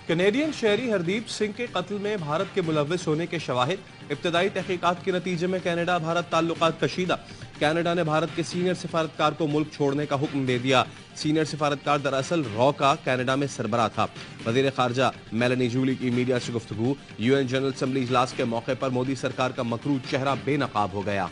Canadian शहरी हरदीप सिंह के कत्ल में भारत के मुलव्विस होने के शवाहिद, इब्तदाई तहकीकात के नतीजे में कनाडा भारत ताल्लुकात कशीदा। कनाडा ने भारत के सीनियर सिफारतकार को मुल्क छोड़ने का हुक्म दे दिया। सीनियर सिफारतकार दरअसल रॉ का कनाडा में सरबराह था। वजीर खारजा मेलानी जूली की मीडिया से गुफ्तगू। यूएन जनरल असम्बली इजलास के मौके पर मोदी सरकार का मकरूज चेहरा बेनकाब हो गया।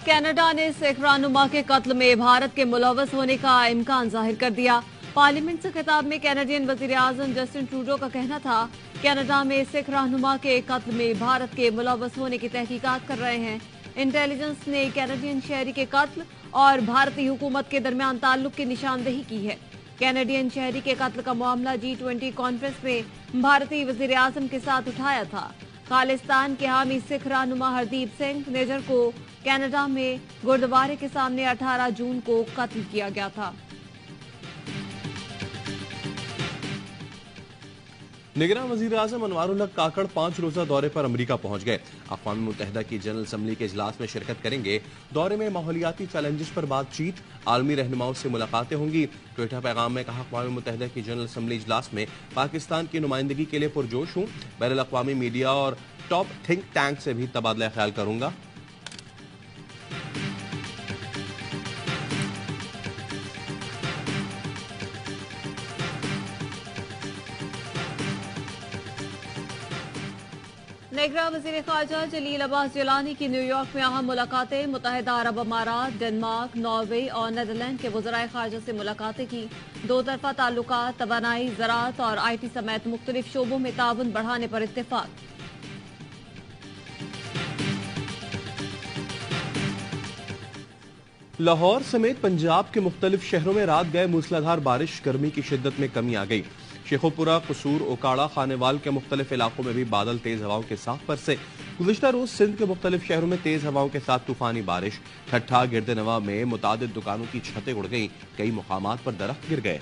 कनाडा ने सिख रहनुमा के कत्ल में भारत के मुलव्वस होने का इम्कान जाहिर कर दिया। पार्लियामेंट से खिताब में कैनेडियन वजीर आजम जस्टिन ट्रूडो का कहना था, कनाडा में सिख रहनुमा के कत्ल में भारत के मुलव्वस होने की तहकीकात कर रहे हैं। इंटेलिजेंस ने कैनेडियन शहरी के कत्ल और भारतीय हुकूमत के दरमियान ताल्लुक की निशानदेही की है। कैनेडियन शहरी के कत्ल का मामला G20 कॉन्फ्रेंस में भारतीय वजीर आजम के साथ उठाया था। खालिस्तान के हामी सिख रहनुमा हरदीप सिंह निजर को कनाडा में गुरुद्वारे के सामने 18 जून को कत्ल किया गया था। निगरान वजीर आजम अनवारुल हक काकड़ 5 रोजा दौरे पर अमरीका पहुंच गए। अक़वाम मुत्तहिदा की जनरल असम्बली के इजलास में शिरकत करेंगे। दौरे में माहौलियाती चैलेंजेस पर बातचीत, आलमी रहनुमाओं से मुलाकातें होंगी। ट्विटर पैगाम में कहा, अक़वाम मुत्तहिदा की जनरल असम्बली इजलास में पाकिस्तान की नुमाइंदगी के लिए पुरजोश हूँ। बैनुल अक़वामी मीडिया और टॉप थिंक टैंक से भी तबादला ख्याल करूंगा। निगरान वज़ीर ख़ारजा जलील अब्बास जिलानी की न्यूयॉर्क में अहम मुलाकातें। मुत्तहिदा अरब अमारात, डेनमार्क, नॉर्वे और नेदरलैंड के वज़राए ख़ारजा से मुलाकातें की। दो तरफा ताल्लुकात, तवानाई, ज़राअत और IT समेत मुख्तलिफ शोबों में ताउन बढ़ाने पर इत्तेफाक। लाहौर समेत पंजाब के मुख्तलिफ शहरों में रात गए मूसलाधार बारिश, गर्मी की शिद्दत में कमी आ गई। शेखोपुरा, कसूर, ओकाड़ा, खानेवाल के मुख्तलिफ इलाकों में भी बादल तेज हवाओं के साथ बरसे। गुज़िश्ता रोज सिंध के मुख्तलिफ शहरों में तेज हवाओं के साथ तूफानी बारिश। ठट्ठा, गिरदनवा में मुतादिद दुकानों की छतें उड़ गईं, कई मुकामात पर दरख्त गिर गए।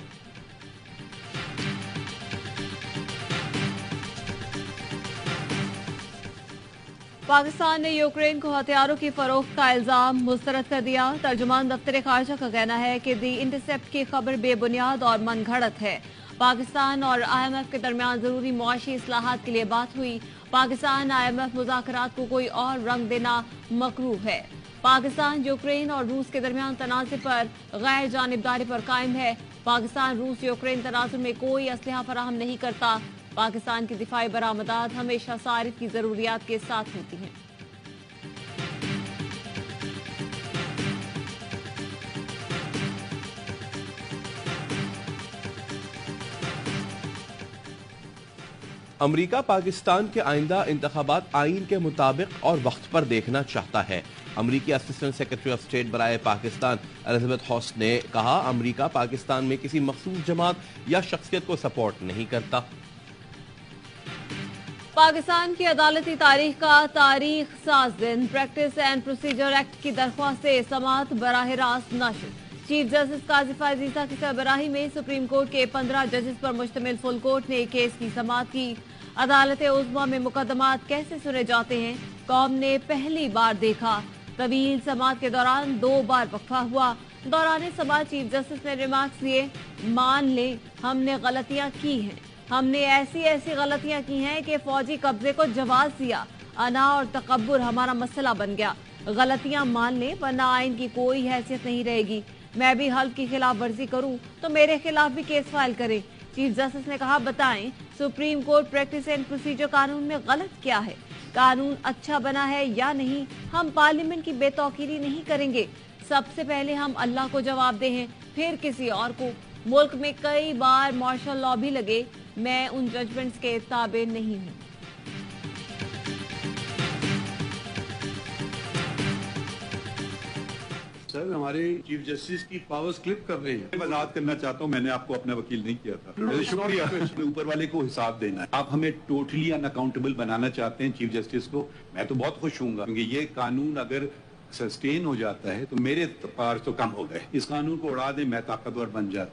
पाकिस्तान ने यूक्रेन को हथियारों की फरोख्त का इल्जाम मुस्तरद कर दिया। तर्जुमान दफ्तर खारजा का कहना है कि दी इंटरसेप्ट की खबर बेबुनियाद और मनगढ़ंत है। पाकिस्तान और IMF के दरमियान जरूरी मुआशी इस्लाहात के लिए बात हुई। पाकिस्तान IMF मुज़ाकरात को कोई और रंग देना मकरूह है। पाकिस्तान यूक्रेन और रूस के दरमियान तनाज़े पर गैर जानिबदारी पर कायम है। पाकिस्तान रूस यूक्रेन तनाज़ुर में कोई असलहा फराहम नहीं करता। पाकिस्तान की दिफाई बरामदात हमेशा सारिफ की जरूरियात के साथ होती हैं। अमरीका पाकिस्तान के आइंदा इंतखाबात आईन के मुताबिक और वक्त पर देखना चाहता है। अमरीकी असिस्टेंट सेक्रेटरी ऑफ स्टेट बराए पाकिस्तान एलिजाबेथ हॉस ने कहा, अमरीका पाकिस्तान में किसी मखसूस जमात या शख्सियत को सपोर्ट नहीं करता। पाकिस्तान की अदालती तारीख का तारीख साज दिन, प्रैक्टिस एंड प्रोसीजर एक्ट की दरख्वास्त से समाअत बराह रास्त नशर। चीफ जस्टिस काजिफा अजीजा की सरबराही में सुप्रीम कोर्ट के 15 जजेस पर मुश्तमिल फुल कोर्ट ने केस की समाअत की। अदालत उज़्मा में मुकदमात कैसे सुने जाते हैं, कौम ने पहली बार देखा। तवील समाअत के दौरान 2 बार वक्फा हुआ। दौरान समाअत चीफ जस्टिस ने रिमार्क्स दिए, मान लें हमने गलतियां की हैं, हमने ऐसी ऐसी गलतियां की हैं कि फौजी कब्जे को जवाब दिया, अना और तकब्बुर हमारा मसला बन गया। गलतियां मान लें वरना आइन की कोई हैसियत नहीं रहेगी। मैं भी हल्फ की खिलाफ वर्जी करूं तो मेरे खिलाफ भी केस फाइल करें। चीफ जस्टिस ने कहा, बताएं supreme court practice and procedure कानून में गलत क्या है, कानून अच्छा बना है या नहीं। हम पार्लियामेंट की बेतौकीरी नहीं करेंगे। सबसे पहले हम अल्लाह को जवाब दे हैं, फिर किसी और को। मुल्क में कई बार मार्शल लॉ भी लगे, मैं उन जजमेंट्स के ताबे नहीं हूँ। सर, हमारे चीफ जस्टिस की पावर्स क्लिप कर रहे हैं। मैं वजाहत करना चाहता हूँ, मैंने आपको अपना वकील नहीं किया था। शुक्रिया। ऊपर वाले को हिसाब देना है। आप हमें टोटली अनअकाउंटेबल बनाना चाहते हैं चीफ जस्टिस को, मैं तो बहुत खुश हूँ, क्योंकि ये कानून अगर सस्टेन हो जाता है तो मेरे पावर तो कम हो गए। इस कानून को उड़ा दें, मैं ताकतवर बन जाता।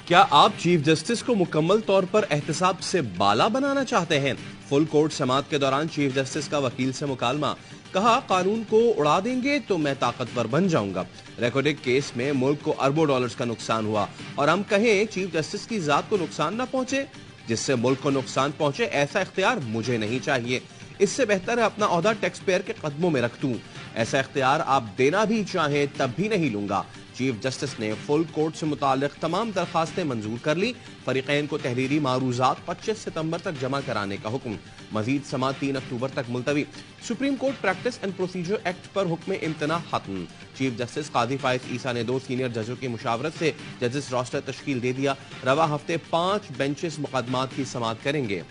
क्या आप चीफ जस्टिस को मुकम्मल तौर पर एहतसाब से बाला बनाना चाहते हैं? फुल कोर्ट समाअत के दौरान चीफ जस्टिस का वकील से मुकालमा, कहा कानून को उड़ा देंगे तो मैं ताकतवर बन जाऊंगा। रेकॉर्डिंग केस में मुल्क को अरबों डॉलर्स का नुकसान हुआ और हम कहें चीफ जस्टिस की जात को नुकसान न पहुंचे, जिससे मुल्क को नुकसान पहुंचे ऐसा इख्तियार मुझे नहीं चाहिए। इससे बेहतर है अपना ओहदा टैक्स पेयर के कदमों में रख दूं। ऐसा इख्तियार आप देना भी चाहें तब भी नहीं लूंगा। चीफ जस्टिस ने फुल कोर्ट से मुतालिक तमाम दरखास्तें मंजूर कर ली। फरीकैन को तहरीरी मारूजात 25 सितंबर तक जमा कराने का हुक्म। मजीद समाअत 3 अक्टूबर तक मुलतवी। Supreme court practice and procedure act पर हुक्म इम्तना खत्म। चीफ जस्टिस काजी फाइज ईसा ने 2 सीनियर जजों की मुशावरत से जजेस रोस्टर तश्कील दे दिया। रवा हफ्ते 5 बेंचेस मुकदमात की समाअत करेंगे।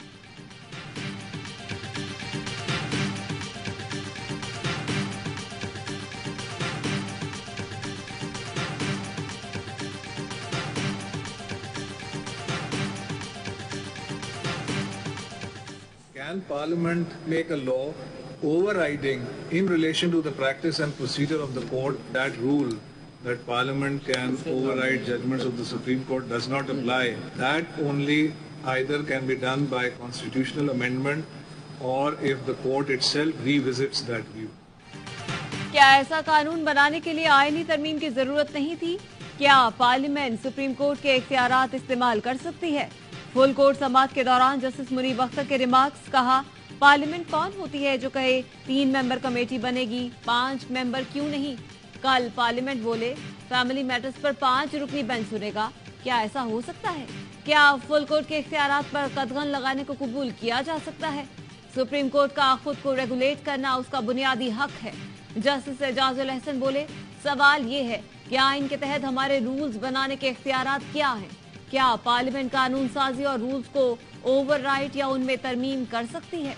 Can Parliament make a law overriding in relation to the practice and procedure of the court? That rule that Parliament can override judgments of the Supreme Court does not apply. That only either can be done by constitutional amendment or if the court itself revisits that view. क्या ऐसा कानून बनाने के लिए आईनी तरमीम की जरूरत नहीं थी? क्या पार्लियामेंट सुप्रीम कोर्ट के इख्तियारात इस्तेमाल कर सकती है? फुल कोर्ट समाअत के दौरान जस्टिस मुनीब अख्तर के रिमार्क्स, कहा पार्लियामेंट कौन होती है जो कहे 3 मेंबर कमेटी बनेगी, 5 मेंबर क्यों नहीं? कल पार्लियामेंट बोले फैमिली मैटर्स पर 5 रुकनी बेंच सुनेगा। क्या ऐसा हो सकता है? क्या फुल कोर्ट के इख्तियारात पर कदगन लगाने को कबूल किया जा सकता है? सुप्रीम कोर्ट का खुद को रेगुलेट करना उसका बुनियादी हक है। जस्टिस एजाजुल अहसन बोले सवाल ये है कि आइन के तहत हमारे रूल्स बनाने के इख्तियारात क्या हैं? क्या पार्लियामेंट कानून साजी और रूल्स को ओवरराइट या उनमें तरमीम कर सकती है?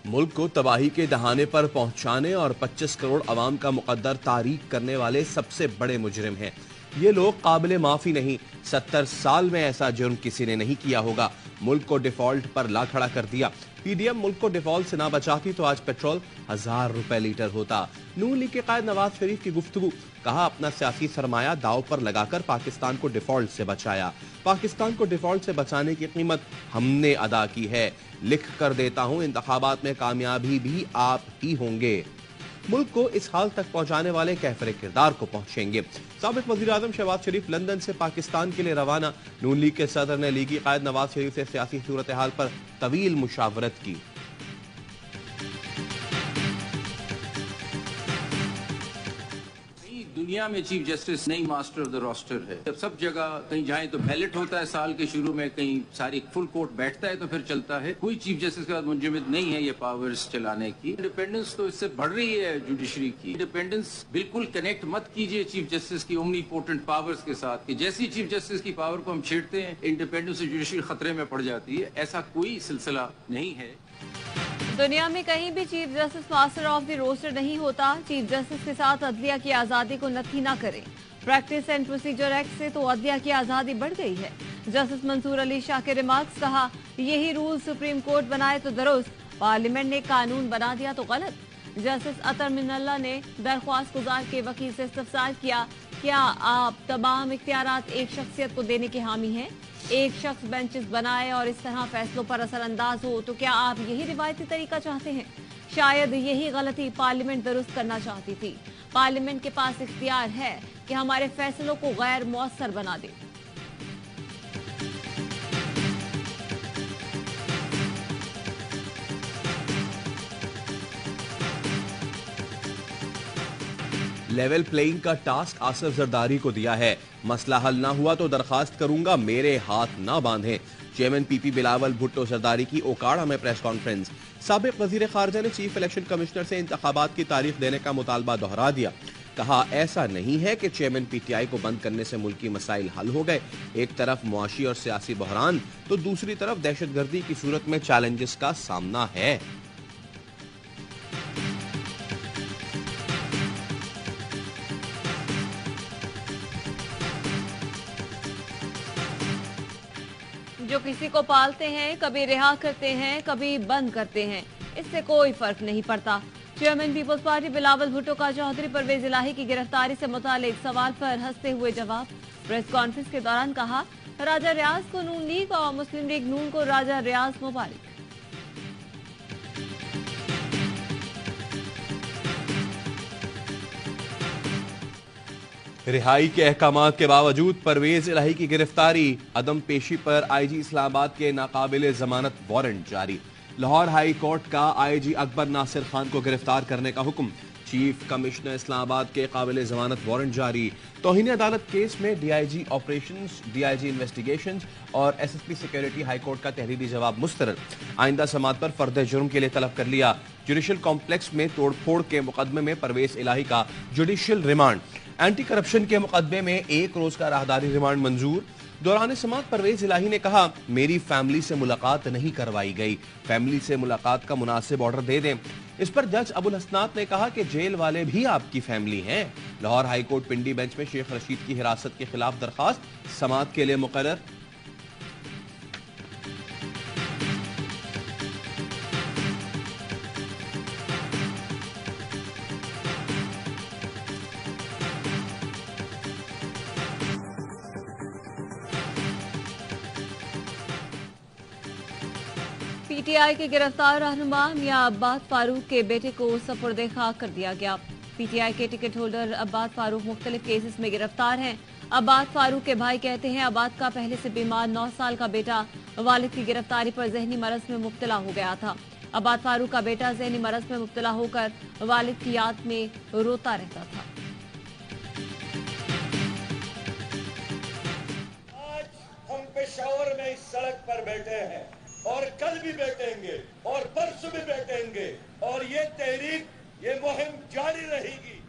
मुल्क को तबाही के दहाने पर पहुंचाने और 25 करोड़ अवाम का मुकद्दर तारीक करने वाले सबसे बड़े मुजरिम हैं। ये लोग काबिल माफी नहीं। 70 साल में ऐसा जुर्म किसी ने नहीं किया होगा। मुल्क को डिफॉल्ट पर ला खड़ा कर दिया। पीडीएम मुल्क को डिफॉल्ट से ना बचाती तो आज पेट्रोल 1000 रुपए लीटर होता। नून लीग के कायद नवाज शरीफ की गुफ्तगू, कहा अपना सियासी सरमाया दाव पर लगाकर पाकिस्तान को डिफॉल्ट से बचाया। पाकिस्तान को डिफॉल्ट से बचाने की कीमत हमने अदा की है। लिख कर देता हूं इंतखाबात में कामयाबी भी आप ही होंगे। मुल्क को इस हाल तक पहुंचाने वाले कैफरे किरदार को पहुंचेंगे। साबिक वजीर आजम शहबाज शरीफ लंदन से पाकिस्तान के लिए रवाना। नून लीग के सदर ने लीगी कायद नवाज शरीफ से सियासी सूरत हाल पर तवील मुशावरत की। दुनिया में चीफ जस्टिस नहीं मास्टर ऑफ द रोस्टर है। जब सब जगह कहीं जाए तो बैलेट होता है साल के शुरू में, कहीं सारी फुल कोर्ट बैठता है तो फिर चलता है। कोई चीफ जस्टिस के बाद मुंजमद नहीं है ये पावर्स चलाने की। इंडिपेंडेंस तो इससे बढ़ रही है जुडिशरी की। इंडिपेंडेंस बिल्कुल कनेक्ट मत कीजिए चीफ जस्टिस की ओमनीपोटेंट पावर्स के साथ कि जैसी चीफ जस्टिस की पावर को हम छेड़ते हैं इंडिपेंडेंस से जुडिशरी खतरे में पड़ जाती है। ऐसा कोई सिलसिला नहीं है। दुनिया में कहीं भी chief justice master of the roster नहीं होता। चीफ जस्टिस के साथ अदलिया की आजादी को नथी न करें। प्रैक्टिस एंड प्रोसीजर एक्ट से तो अदलिया की आजादी बढ़ गई है। जस्टिस मंसूर अली शाह के रिमार्क्स, कहा यही रूल सुप्रीम कोर्ट बनाए तो दुरुस्त, पार्लियामेंट ने कानून बना दिया तो गलत। जस्टिस अतर मिनल्ला ने दरख्वास्त गुजार के वकील से इस्तफसार किया, क्या आप तमाम इख्तियारात एक शख्सियत को देने के हामी हैं? एक शख्स बेंचेस बनाए और इस तरह फैसलों पर असरअंदाज हो तो क्या आप यही रिवायती तरीका चाहते हैं? शायद यही गलती पार्लियामेंट दुरुस्त करना चाहती थी। पार्लियामेंट के पास इख्तियार है कि हमारे फैसलों को गैर मौसर बना दे। लेवल प्लेइंग का टास्क आसिफ जरदारी को दिया है। मसला हल ना हुआ तो दरखास्त करूंगा, मेरे हाथ ना बांधें। चेयरमैन पीपी बिलावल भुट्टो जरदारी की ओकाड़ा में प्रेस कॉन्फ्रेंस। साबिक वजीर खारजा ने चीफ इलेक्शन कमिश्नर से इंतखाबात की तारीख देने का मुतालबा दोहरा दिया। कहा ऐसा नहीं है कि चेयरमैन पीटीआई को बंद करने से मुल्की मसाइल हल हो गए। एक तरफ मुआशी और सियासी बहरान तो दूसरी तरफ दहशतगर्दी की सूरत में चैलेंजेस का सामना है। जो किसी को पालते हैं, कभी रिहा करते हैं, कभी बंद करते हैं, इससे कोई फर्क नहीं पड़ता। Chairman People's Party Bilawal Bhutto का चौधरी परवेज इलाही की गिरफ्तारी से मुतालिक सवाल पर हंसते हुए जवाब। प्रेस कॉन्फ्रेंस के दौरान कहा, राजा रियाज को नून लीग और मुस्लिम लीग नून को राजा रियाज मुबारक। रिहाई के अहकामात के बावजूद परवेज इलाही की गिरफ्तारी। अदम पेशी पर आईजी इस्लामाबाद के नाकाबिले जमानत वारंट जारी। लाहौर हाई कोर्ट का आईजी अकबर नासिर खान को गिरफ्तार करने का हुक्म। चीफ कमिश्नर इस्लामाबाद के काबिले जमानत वारंट जारी। तौहीन अदालत केस में डीआईजी ऑपरेशंस, डीआईजी इन्वेस्टिगेशंस और एसएसपी सिक्योरिटी हाई कोर्ट का तहरीरी जवाब मुस्तरद। आइंदा समात पर फर्द जुर्म के लिए तलब कर लिया। जुडिशियल कॉम्प्लेक्स में तोड़फोड़ के मुकदमे में परवेज इलाही का जुडिशियल रिमांड। एंटी करप्शन के मुकदमे में 1 रोज का राहदारी रिमांड मंजूर। दौरान समात परवेज इलाही ने कहा, मेरी फैमिली से मुलाकात नहीं करवाई गई, फैमिली से मुलाकात का मुनासिब ऑर्डर दे दें। इस पर जज अबुल हसनात ने कहा कि जेल वाले भी आपकी फैमिली हैं। लाहौर हाईकोर्ट पिंडी बेंच में शेख रशीद की हिरासत के खिलाफ दरखास्त समात के लिए मुकर्रर। पीटीआई के गिरफ्तार रहनुमा मियां अब्बास फारूक के बेटे को सपुर्दे खाक कर दिया गया। पीटीआई के टिकट होल्डर अब्बास फारूक मुख्तलिफ केसेस में गिरफ्तार हैं। अब्बास फारूक के भाई कहते हैं, अब्बास का पहले से बीमार 9 साल का बेटा वालिद की गिरफ्तारी पर जहनी मरज में मुब्तला हो गया था। अब्बास फारूक का बेटा जहनी मरज में मुब्तला होकर वालिद की याद में रोता रहता था। आज हम पेशावर में इस सड़क पर बैठे हैं और कल भी बैठेंगे और परसों भी बैठेंगे और ये तहरीक, ये मुहिम जारी रहेगी।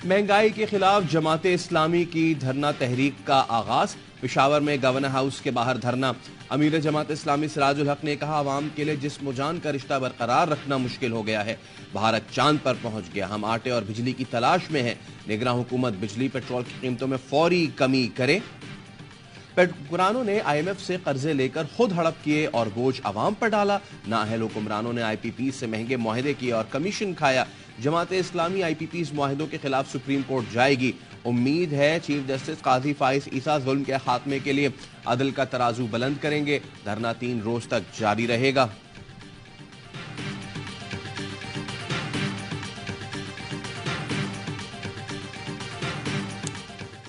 महंगाई के खिलाफ जमाते इस्लामी की धरना तहरीक का आगाज। पेशावर में गवर्नर हाउस के बाहर धरना। अमीर जमात इस्लामी सिराजुल हक ने कहा, आवाम के लिए जिस्म जान का रिश्ता बरकरार रखना मुश्किल हो गया है। भारत चांद पर पहुंच गया, हम आटे और बिजली की तलाश में हैं। निगरान हुकूमत बिजली पेट्रोल की कीमतों में फौरी कमी करे। हुक्मरानों ने आईएमएफ से कर्जे लेकर खुद हड़प किए और बोझ अवाम पर डाला। नाअहल हुक्मरानों ने आईपीपी से महंगे मुआहदे किए और कमीशन खाया। जमाते इस्लामी आईपीपी मुआहदों के खिलाफ सुप्रीम कोर्ट जाएगी। उम्मीद है चीफ जस्टिस काजी फाइज ईसा जुल्म के खात्मे के लिए अदल का तराजू बुलंद करेंगे। धरना 3 रोज तक जारी रहेगा।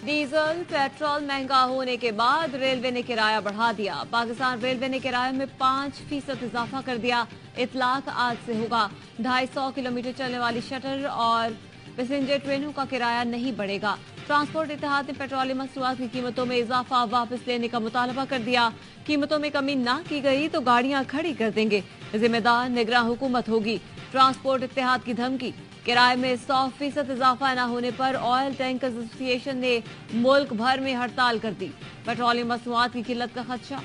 डीजल पेट्रोल महंगा होने के बाद रेलवे ने किराया बढ़ा दिया। पाकिस्तान रेलवे ने किराए में 5% इजाफा कर दिया। इतलाक आज से होगा। 250 किलोमीटर चलने वाली शटर और पैसेंजर ट्रेनों का किराया नहीं बढ़ेगा। ट्रांसपोर्ट इत्तेहाद ने पेट्रोलियम मसनूआत की कीमतों में इजाफा वापस लेने का मुतालबा कर दिया। कीमतों में कमी ना की गई तो गाड़ियां खड़ी कर देंगे। जिम्मेदार निगरान हुकूमत होगी। ट्रांसपोर्ट इत्तेहाद की धमकी। किराए में 100% इजाफा न होने पर ऑयल टैंक एसोसिएशन ने मुल्क भर में हड़ताल कर दी। पेट्रोलियम मसनूआत की किल्लत का खदशा।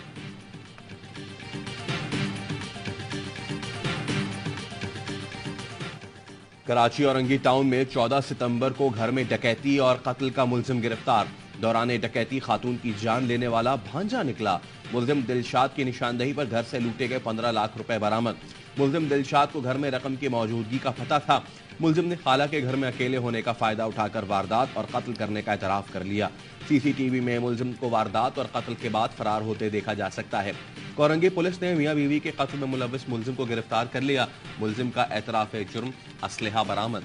कराची औरंगी टाउन में 14 सितंबर को घर में डकैती और कत्ल का मुलजिम गिरफ्तार। दौरान डकैती खातून की जान लेने वाला भांजा निकला। मुलजिम दिलशाद की निशानदही पर घर से लूटे गए 15 लाख रुपए बरामद। मुलजिम दिलशाद को घर में रकम की मौजूदगी का पता था। मुलजिम ने खाला के घर में अकेले होने का फायदा उठाकर वारदात और कत्ल करने का एतराफ कर लिया। सीसीटीवी में मुलजिम को वारदात और कत्ल के बाद फरार होते देखा जा सकता है। औरंगी पुलिस ने मियां बीवी के कत्ल में मुलविस मुलजिम को गिरफ्तार कर लिया। मुलजिम का एतराफ जुर्म, असलहा बरामद।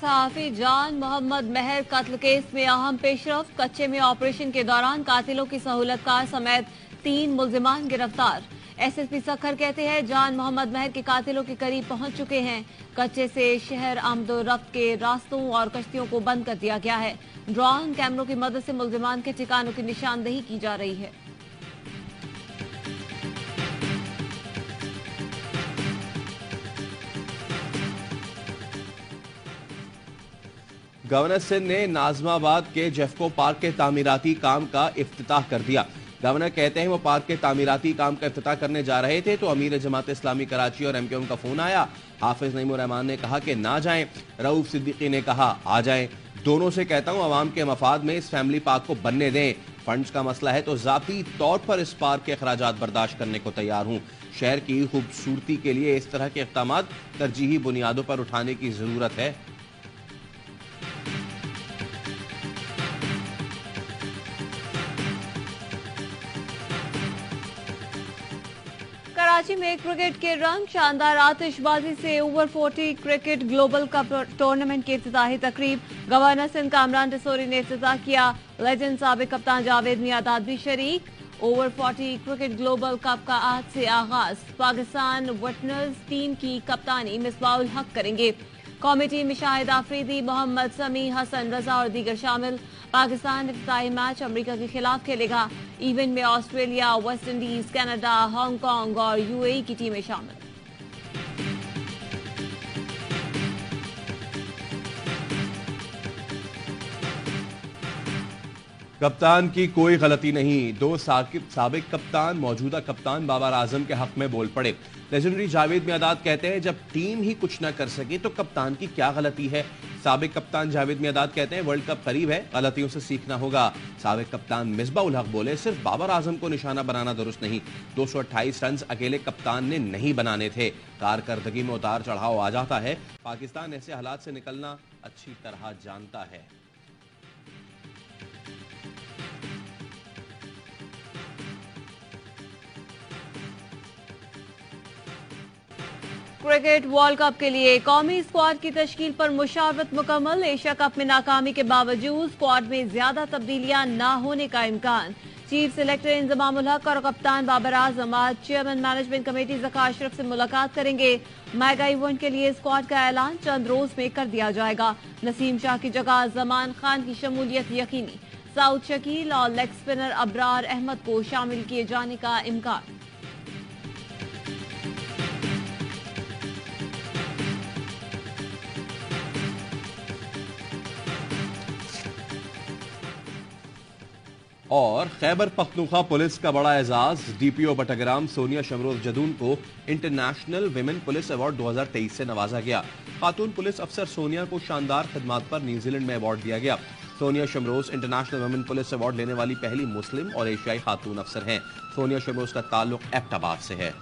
सहाफी जान मोहम्मद महर कत्ल केस में अहम पेशरफ। कच्चे में ऑपरेशन के दौरान कातिलों की सहूलतकार समेत 3 मुलजिमान गिरफ्तार। एसएसपी सखर कहते हैं, जान मोहम्मद महर के कातिलों के करीब पहुंच चुके हैं। कच्चे से शहर आमदोरफ्त के रास्तों और कश्तियों को बंद कर दिया गया है। ड्रोन कैमरों की मदद से मुलजिमान के ठिकानों की निशानदेही की जा रही है। गवर्नर सिंध ने नाजमाबाद के जेफको पार्क के तामीराती काम का इफ्तिताह कर दिया। गवर्नर कहते हैं, वो पार्क के तामीराती काम का इफ्तिताह करने जा रहे थे तो अमीर जमात इस्लामी कराची और एमक्यूएम का फोन आया। हाफिज नईमुर रहमान ने कहा कि ना जाएं। रऊफ सिद्दीकी ने कहा आ जाएं। दोनों से कहता हूं अवाम के मफाद में इस फैमिली पार्क को बनने दें। फंड्स का मसला है तो जाती तौर पर इस पार्क के अखराजात बर्दाश्त करने को तैयार हूं। शहर की खूबसूरती के लिए इस तरह के इक़दामात तरजीही बुनियादों पर उठाने की जरूरत है। कराची में क्रिकेट के रंग शानदार आतिशबाजी से over 40 cricket global cup tournament की इफ्तिताही तकरीब गवर्नर सिंध कामरान टिसोरी ने इफ्तिताह किया। लेजेंड साबिक कप्तान जावेद मियादाद भी शरीक। ओवर 40 क्रिकेट ग्लोबल कप का आज से आगाज। पाकिस्तान विटनेस टीम की कप्तानी मिसबाउल हक करेंगे। कौमी टीम में शाहिद आफरीदी, मोहम्मद समी, हसन रजा और दीगर शामिल। पाकिस्तान इफ्तिताही मैच अमेरिका के खिलाफ खेलेगा। इवेंट में Australia, West Indies, Canada, Hong Kong और यूएई की टीमें शामिल। कप्तान की कोई गलती नहीं। दो साबिक कप्तान मौजूदा कप्तान बाबर आजम के हक में बोल पड़े। लेजेंडरी जावेद मियादाद कहते हैं जब टीम ही कुछ न कर सके तो कप्तान की क्या गलती है। साबिक कप्तान जावेद मियादाद कहते हैं वर्ल्ड कप करीब है, गलतियों से सीखना होगा। साबिक कप्तान मिसबाह उल हक बोले सिर्फ बाबर आजम को निशाना बनाना दुरुस्त नहीं। 228 रन अकेले कप्तान ने नहीं बनाने थे। कारकर्दगी में उतार चढ़ाव आ जाता है। पाकिस्तान ऐसे हालात से निकलना अच्छी तरह जानता है। क्रिकेट वर्ल्ड कप के लिए कौमी स्क्वाड की तश्कील पर मुशावरत मुकम्मल। एशिया कप में नाकामी के बावजूद स्क्वाड में ज्यादा तब्दीलियां न होने का इम्कान। चीफ सिलेक्टर इंजमाम उल हक और कप्तान बाबर आजम आज chairman management committee Zaka Ashraf से मुलाकात करेंगे। मेगा इवेंट के लिए स्क्वाड का ऐलान चंद रोज में कर दिया जाएगा। नसीम शाह की जगह जमान खान की शमूलियत यकीनी। साउथ शकील और लेग स्पिनर अबरार अहमद को शामिल किए जाने का इम्कान। और खैबर पख्तूनख्वा पुलिस का बड़ा एजाज। डीपीओ बटाग्राम सोनिया शमरोज जदून को इंटरनेशनल विमेन पुलिस अवार्ड 2023 से नवाजा गया। खातून पुलिस अफसर सोनिया को शानदार खिदमात पर न्यूजीलैंड में अवार्ड दिया गया। Sonia Shamroz international women police award लेने वाली पहली मुस्लिम और एशियाई खातून अफसर हैं। सोनिया शमरोज का ताल्लुक एबटाबाद से है।